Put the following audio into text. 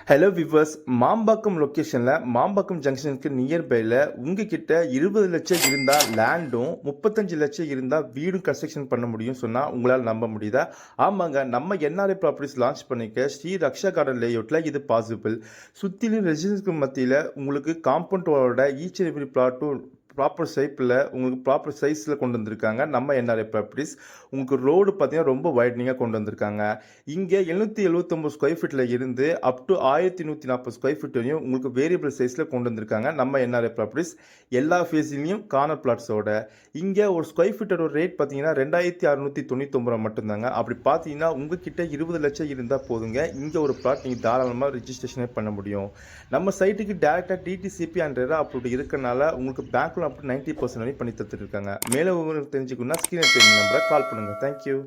Hello viewers, Mambakkam லொக்கேஷனில் மாம்பாக்கம் ஜங்ஷனுக்கு நியர்பையில் உங்ககிட்ட 20 லட்சம் இருந்தால் லேண்டும் 35 லட்சம் இருந்தால் வீடும் கன்ஸ்ட்ரக்ஷன் பண்ண முடியும் சொன்னால் உங்களால் நம்ப முடியுதா? ஆமாங்க, நம்ம என்ஆர்ஐ ப்ராப்பர்ட்டிஸ் லான்ச் பண்ணிக்க ஸ்ரீ ரக்ஷா கார்டன் லேஅவுட்டில் இது பாசிபிள். சுற்றிலும் ரெசிடென்ஸ்க்கு மத்தியில் உங்களுக்கு காம்பவுண்டோட ஈச் அண்ட் எவ்ரி பிளாட்டும் ப்ராப்பர் ஷேப்பில் உங்களுக்கு ப்ராப்பர் சைஸில் கொண்டு வந்திருக்காங்க. நம்ம என்ஆர்ஐ ப்ராப்பர்ட்டிஸ் உங்களுக்கு ரோடு பார்த்தீங்கன்னா ரொம்ப வைடனிங்காக கொண்டு வந்திருக்காங்க. இங்கே 779 ஸ்கொயர் ஃபீட்டில் இருந்து அப் டு 1140 ஸ்கொயர் ஃபீட் வரையும் உங்களுக்கு வேரியபிள் சைஸில் கொண்டு வந்திருக்காங்க. நம்ம என்ஆர்ஐ ப்ராப்பர்ட்டிஸ் எல்லா ஃபேஸ்லையும் கார்னர் பிளாட்ஸோட. இங்கே ஒரு ஸ்கொயர் ஃபீட்டோட ரேட் பார்த்தீங்கன்னா 2699 மட்டும்தாங்க. அப்படி பார்த்தீங்கன்னா உங்ககிட்ட 20 லட்சம் இருந்தால் போதுங்க, இங்கே ஒரு பிளாட் நீங்கள் தாராளமாக ரிஜிஸ்ட்ரேஷனே பண்ண முடியும். நம்ம சைட்டுக்கு டேரெக்டாக டிடிசிபி அண்ட் ரெரா அப்படி இருக்கனால உங்களுக்கு பேங்க்ல அப்படி 90% வரையும் பண்ணி தந்துட்டு இருக்காங்க. மேலும் உங்களுக்கு தெரிஞ்சுக்கணும்னா ஸ்கிரீன் நம்பரை கால் பண்ணுங்க. தேங்க்யூ.